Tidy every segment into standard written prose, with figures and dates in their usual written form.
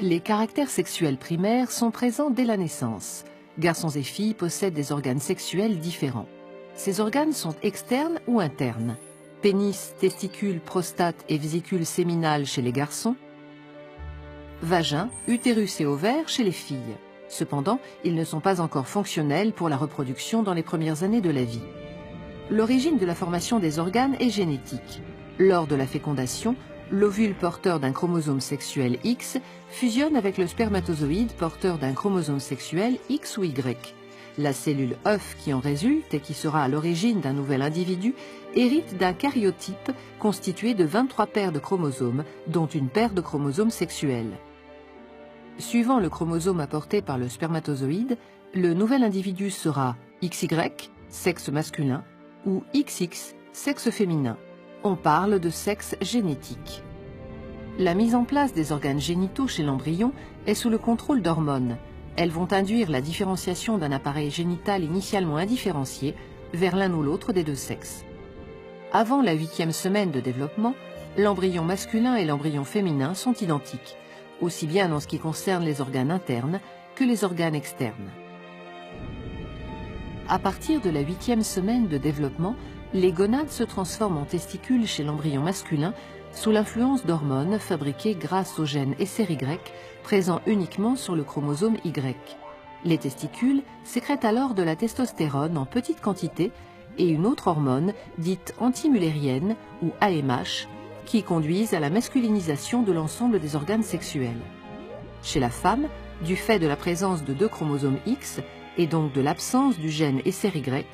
Les caractères sexuels primaires sont présents dès la naissance. Garçons et filles possèdent des organes sexuels différents. Ces organes sont externes ou internes. Pénis, testicules, prostate et vésicule séminale chez les garçons. Vagin, utérus et ovaires chez les filles. Cependant, ils ne sont pas encore fonctionnels pour la reproduction dans les premières années de la vie. L'origine de la formation des organes est génétique. Lors de la fécondation, l'ovule porteur d'un chromosome sexuel X fusionne avec le spermatozoïde porteur d'un chromosome sexuel X ou Y. La cellule œuf qui en résulte et qui sera à l'origine d'un nouvel individu hérite d'un karyotype constitué de 23 paires de chromosomes, dont une paire de chromosomes sexuels. Suivant le chromosome apporté par le spermatozoïde, le nouvel individu sera XY, sexe masculin, ou XX, sexe féminin. On parle de sexe génétique. La mise en place des organes génitaux chez l'embryon est sous le contrôle d'hormones. Elles vont induire la différenciation d'un appareil génital initialement indifférencié vers l'un ou l'autre des deux sexes. Avant la 8e semaine de développement, l'embryon masculin et l'embryon féminin sont identiques, aussi bien dans ce qui concerne les organes internes que les organes externes. À partir de la 8e semaine de développement, les gonades se transforment en testicules chez l'embryon masculin sous l'influence d'hormones fabriquées grâce au gène SRY présent uniquement sur le chromosome Y. Les testicules sécrètent alors de la testostérone en petite quantité et une autre hormone dite antimullérienne ou AMH qui conduisent à la masculinisation de l'ensemble des organes sexuels. Chez la femme, du fait de la présence de 2 chromosomes X et donc de l'absence du gène SRY,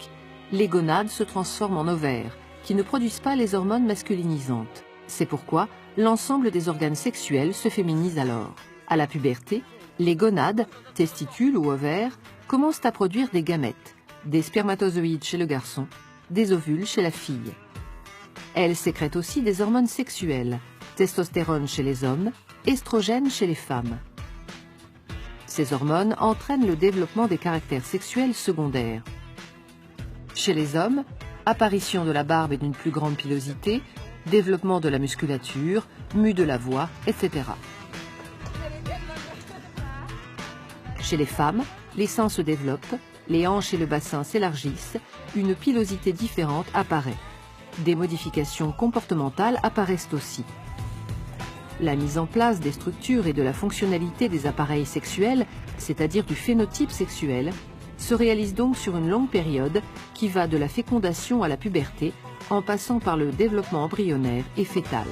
les gonades se transforment en ovaires, qui ne produisent pas les hormones masculinisantes. C'est pourquoi l'ensemble des organes sexuels se féminise alors. À la puberté, les gonades, testicules ou ovaires, commencent à produire des gamètes, des spermatozoïdes chez le garçon, des ovules chez la fille. Elles sécrètent aussi des hormones sexuelles, testostérone chez les hommes, estrogène chez les femmes. Ces hormones entraînent le développement des caractères sexuels secondaires. Chez les hommes, apparition de la barbe et d'une plus grande pilosité, développement de la musculature, mue de la voix, etc. Chez les femmes, les seins se développent, les hanches et le bassin s'élargissent, une pilosité différente apparaît. Des modifications comportementales apparaissent aussi. La mise en place des structures et de la fonctionnalité des appareils sexuels, c'est-à-dire du phénotype sexuel, se réalise donc sur une longue période qui va de la fécondation à la puberté, en passant par le développement embryonnaire et fœtal.